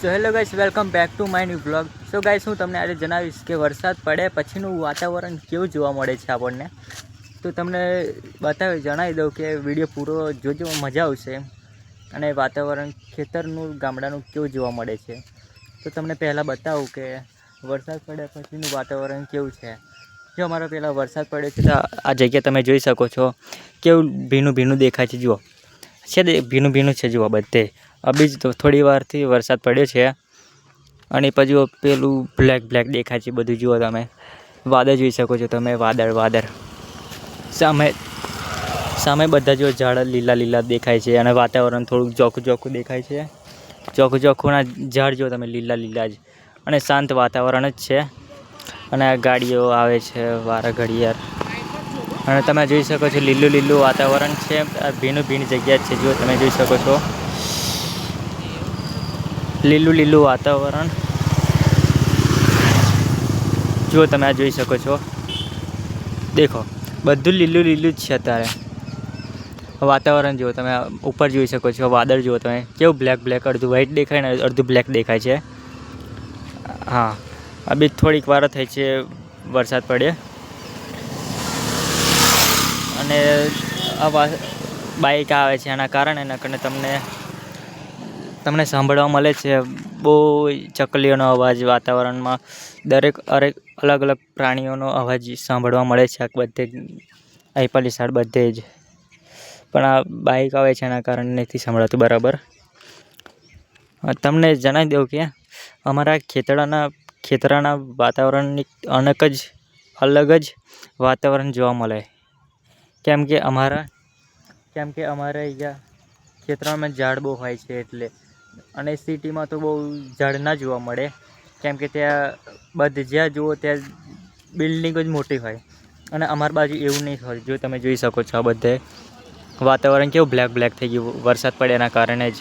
So hello guys, welcome back to my new blog. So guys, હું તમને આજે જણાવીશ કે વરસાદ પડે પછીનું વાતાવરણ કેવું જોવા મળે છે આપણને. તો તમને જણાવી દઉં કે વિડીયો પૂરો જોજો, મજા આવશે. અને વાતાવરણ ખેતરનું ગામડાનું કેવું જોવા મળે છે. તો તમને પહેલાં બતાવું કે વરસાદ પડ્યા પછીનું વાતાવરણ કેવું છે. જો અમારો પહેલાં વરસાદ પડ્યો છે તો આ જગ્યા તમે જોઈ શકો છો કેવું ભીનું ભીનું દેખાય છે. જુઓ છે, ભીનું ભીનું છે. જુઓ બધે અભી જ તો થોડી વારથી વરસાદ પડ્યો છે અને પછી પેલું બ્લેક બ્લેક દેખાય છે બધું. જુઓ તમે વાદળ જોઈ શકો છો. તમે વાદળ સામે બધા જો ઝાડ લીલા લીલા દેખાય છે અને વાતાવરણ થોડુંક ચોખ્ખું ચોખ્ખું દેખાય છે. ચોખ્ખું ચોખ્ખુંના ઝાડ જો તમે લીલા લીલા જ, અને શાંત વાતાવરણ જ છે. અને આ ગાડીઓ આવે છે વારા ઘડિયાળ, અને તમે જોઈ શકો છો લીલું લીલું વાતાવરણ છે. ભીનું ભીની જગ્યા છે. જો તમે જોઈ શકો છો લીલું લીલું વાતાવરણ. જો તમે આ જોઈ શકો છો, દેખો બધું લીલું લીલું જ છે. અત્યારે વાતાવરણ જુઓ તમે, ઉપર જોઈ શકો છો વાદળ જુઓ તમે કેવું બ્લેક બ્લેક, અડધું વ્હાઈટ દેખાય ને અડધું બ્લેક દેખાય છે. હા, આ બી થોડીક વાર થઈ છે વરસાદ પડે, અને આ બાઇક આવે છે એના કારણે તમને સાંભળવા મળે છે બહુ ચકલીઓનો અવાજ. વાતાવરણમાં અલગ અલગ પ્રાણીઓનો અવાજ સાંભળવા મળે છે બધે જ, આઈપાલી સાઈડ બધે જ. પણ આ બાઇક આવે છે એના કારણે નથી સંભળાતું બરાબર. તમને જણાવી દઉં કે અમારા ખેતરાના વાતાવરણની અલગ જ વાતાવરણ જોવા મળે. કેમ કે અમારે અહીંયા ખેતરમાં ઝાડ બહુ હોય છે એટલે. અને સિટીમાં તો બહુ ઝાડ ના જોવા મળે, કેમ કે ત્યાં જ્યાં જુઓ ત્યાં બિલ્ડિંગો જ મોટી હોય. અને અમારી બાજુ એવું નહીં હોય. જો તમે જોઈ શકો છો આ બધે વાતાવરણ કેવું બ્લેક બ્લેક થઈ ગયું વરસાદ પડ્યાના કારણે જ.